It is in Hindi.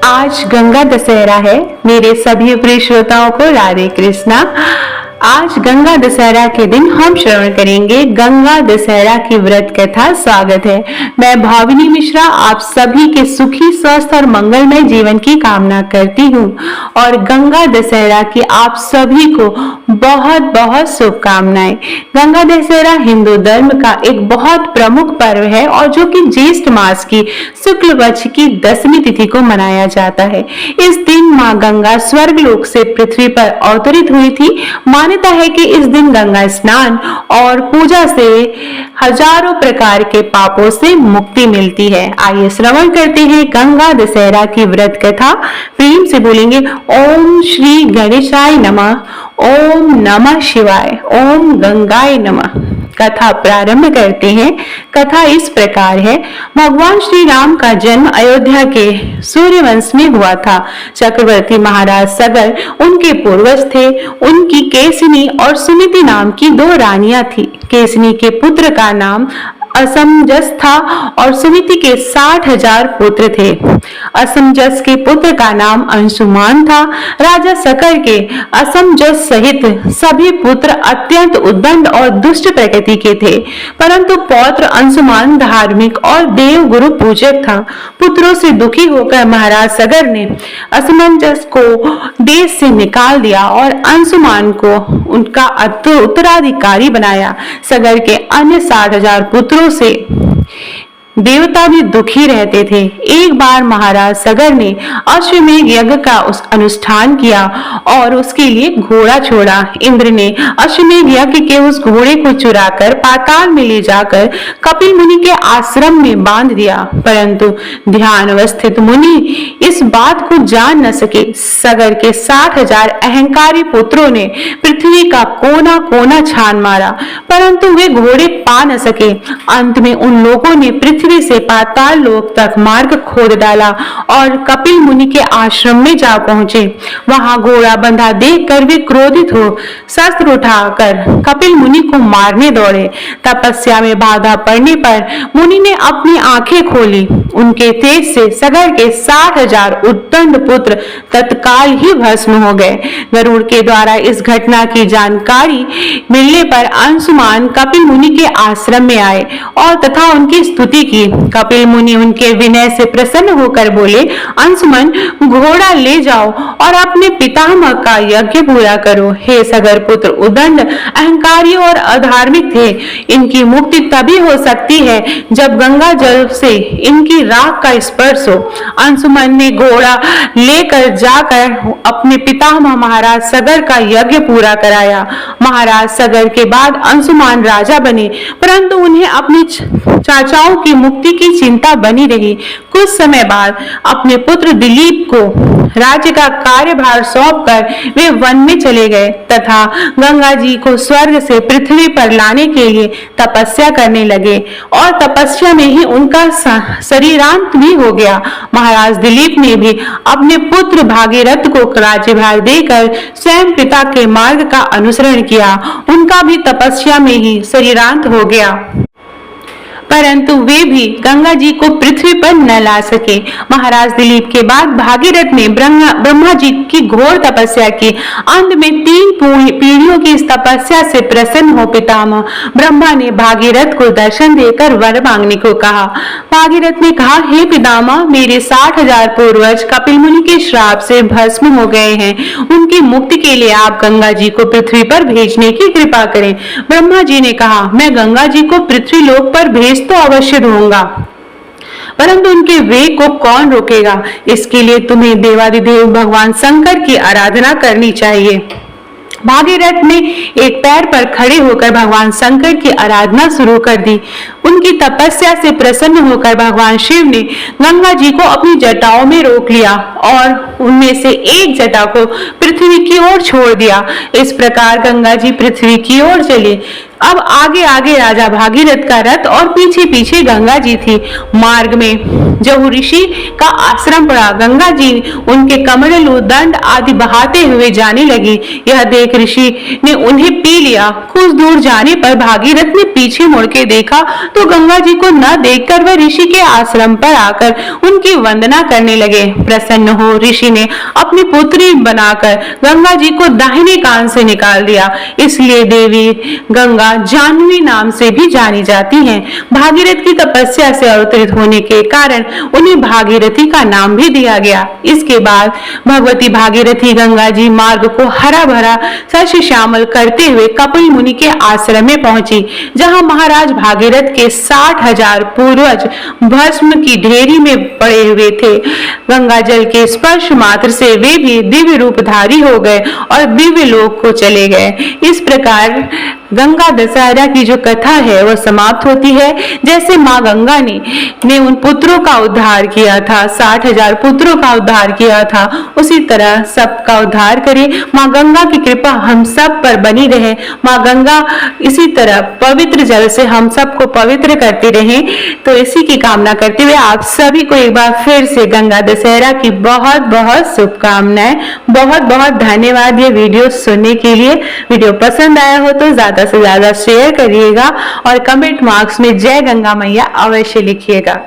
आज गंगा दशहरा है। मेरे सभी प्रिय श्रोताओं को राधे कृष्णा। आज गंगा दशहरा के दिन हम श्रवण करेंगे गंगा दशहरा की व्रत कथा। स्वागत है। मैं भाविनी मिश्रा आप सभी के सुखी स्वस्थ और मंगलमय जीवन की कामना करती हूँ और गंगा दशहरा की आप सभी को बहुत बहुत शुभकामनाएं। गंगा दशहरा हिंदू धर्म का एक बहुत प्रमुख पर्व है और जो कि ज्येष्ठ मास की शुक्ल पक्ष की 10वीं तिथि को मनाया जाता है। इस दिन माँ गंगा स्वर्गलोक से पृथ्वी पर अवतरित हुई थी। मान्यता है कि इस दिन गंगा स्नान और पूजा से हजारों प्रकार के पापों से मुक्ति मिलती है। आइए श्रवण करते हैं गंगा दशहरा की व्रत कथा। प्रेम से बोलेंगे ओम श्री गणेशाय नमः, ओम नमः शिवाय, ओम गंगाय नमः। कथा प्रारंभ करते हैं। कथा इस प्रकार है। भगवान श्री राम का जन्म अयोध्या के सूर्यवंश में हुआ था। चक्रवर्ती महाराज सगर उनके पूर्वज थे। उनकी केसनी और सुनीति नाम की 2 रानियां थी। केसनी के पुत्र का नाम असमंजस था और सुनीति के 60,000 पुत्र थे। असमंजस के पुत्र का नाम अंशुमान था। राजा सकर के असमंजस सहित सभी पुत्र अत्यंत उद्दंड और दुष्ट प्रकृति के थे, परंतु पौत्र अंशुमान धार्मिक और देव गुरु पूजक था। पुत्रों से दुखी होकर महाराज सगर ने असमंजस को देश से निकाल दिया और अंशुमान को उनका उत्तराधिकारी बनाया। सगर के अन्य 60,000 पुत्रों से देवता भी दुखी रहते थे। एक बार महाराज सगर ने अश्वमेध यज्ञ का अनुष्ठान किया और उसके लिए घोड़ा छोड़ा। इंद्र ने अश्वमेध यज्ञ के उस घोड़े को चुराकर पाताल में ले जाकर कपिल मुनि के आश्रम में बांध दिया, परंतु ध्यान अवस्थित मुनि इस बात को जान न सके। सगर के 60,000 अहंकारी पुत्रों ने पृथ्वी का कोना कोना छान मारा, परंतु वे घोड़े पा न सके। अंत में उन लोगों ने पृथ्वी से पाताल लोक तक मार्ग खोद डाला और कपिल मुनि के आश्रम में जा पहुंचे। वहां घोड़ा बंधा देखकर वे क्रोधित हो शस्त्र उठाकर कपिल मुनि को मारने दौड़े। तपस्या में बाधा पड़ने पर मुनि ने अपनी आंखें खोली। उनके तेज से सगर के 60,000 उद्दंड पुत्र तत्काल ही भस्म हो गए। गरुड़ के द्वारा इस घटना की जानकारी मिलने पर अंशुमान कपिल मुनि के आश्रम में आए और तथा उनकी स्तुति की। कपिल मुनि उनके विनय से प्रसन्न होकर बोले, अंशुमन घोड़ा ले जाओ और अपने पितामह का यज्ञ पूरा करो। हे सगर पुत्र उद्दंड अहंकारी और अधार्मिक थे। इनकी मुक्ति तभी हो सकती है जब गंगा जल से इनकी राख का स्पर्श हो। अंशुमन ने घोड़ा लेकर जाकर अपने पितामह महाराज सगर का यज्ञ पूरा कराया। महाराज सगर के बाद अंशुमान राजा बने, परंतु उन्हें अपनी चाचाओं की मुक्ति की चिंता बनी रही। कुछ समय बाद अपने पुत्र दिलीप को राज्य का कार्यभार सौंपकर वे वन में चले गए तथा गंगा जी को स्वर्ग से पृथ्वी पर लाने के लिए तपस्या करने लगे और तपस्या में ही उनका शरीरांत भी हो गया। महाराज दिलीप ने भी अपने पुत्र भागीरथ को राज्यभार देकर स्वयं पिता के मार्ग का अनुसरण किया। उनका भी तपस्या में ही शरीरांत हो गया, परंतु वे भी गंगा जी को पृथ्वी पर न ला सके। महाराज दिलीप के बाद भागीरथ ने ब्रह्मा जी की घोर तपस्या की। अंत में 3 पीढ़ियों की इस तपस्या से प्रसन्न हो पितामह ब्रह्मा ने भागीरथ को दर्शन देकर वर मांगने को कहा। भागीरथ ने कहा, हे पितामह, मेरे 60,000 पूर्वज कपिल मुनि के श्राप से भस्म हो गए हैं। उनकी मुक्ति के लिए आप गंगा जी को पृथ्वी पर भेजने की कृपा करें। ब्रह्मा जी ने कहा, मैं गंगा जी को पृथ्वी लोक पर भेज तो अवश्य दूंगा, परंतु उनके वेग को कौन रोकेगा? इसके लिए तुम्हें देवादिदेव भगवान शंकर की आराधना करनी चाहिए। भागीरथ ने एक पैर पर खड़े होकर भगवान शंकर की आराधना शुरू कर दी। उनकी तपस्या से प्रसन्न होकर भगवान शिव ने गंगा जी को अपनी जटाओं में रोक लिया और उनमें से एक जटा को पृथ्वी की ओर छोड़ दिया। इस प्रकार गंगा जी पृथ्वी की ओर चले। अब आगे आगे राजा भागीरथ का रथ और पीछे पीछे गंगा जी थी। मार्ग में जहु ऋषि का आश्रम पड़ा। गंगा जी उनके कमंडलू दंड आदि बहाते हुए जाने लगी। यह देख ऋषि ने उन्हें पी लिया। कुछ दूर जाने पर भागीरथ ने पीछे मुड़ के देखा तो गंगा जी को न देखकर वह ऋषि के आश्रम पर आकर उनकी वंदना करने लगे। प्रसन्न हो ऋषि ने अपनी पुत्री बनाकर गंगा जी को दाहिने कान से निकाल दिया। इसलिए देवी गंगा जाह्नवी नाम से भी जानी जाती हैं। भागीरथ की तपस्या से अवतरित होने के कारण उन्हें भागीरथी का नाम भी दिया गया। इसके बाद भगवती भागीरथी गंगा जी मार्ग को हरा भरा सस्य श्यामल करते हुए कपिल मुनि के आश्रम में पहुंची, जहां महाराज भागीरथ के 60,000 पूर्वज भस्म की ढेरी में पड़े हुए थे। गंगा जल के स्पर्श मात्र से वे भी दिव्य रूपधारी हो गए और दिव्य लोक को चले गए। इस प्रकार गंगा दशहरा की जो कथा है वह समाप्त होती है। जैसे माँ गंगा ने उन पुत्रों का उद्धार किया था, 60,000 पुत्रों का उद्धार किया था, उसी तरह सबका उद्धार करे। माँ गंगा की कृपा हम सब पर बनी रहे। माँ गंगा इसी तरह पवित्र जल से हम सबको पवित्र करती रहे। तो इसी की कामना करते हुए आप सभी को एक बार फिर से गंगा दशहरा की बहुत बहुत शुभकामनाएं। बहुत बहुत धन्यवाद ये वीडियो सुनने के लिए। वीडियो पसंद आया हो तो ज्यादा से ज्यादा शेयर करिएगा और कमेंट मार्क्स में जय गंगा मैया अवश्य लिखिएगा।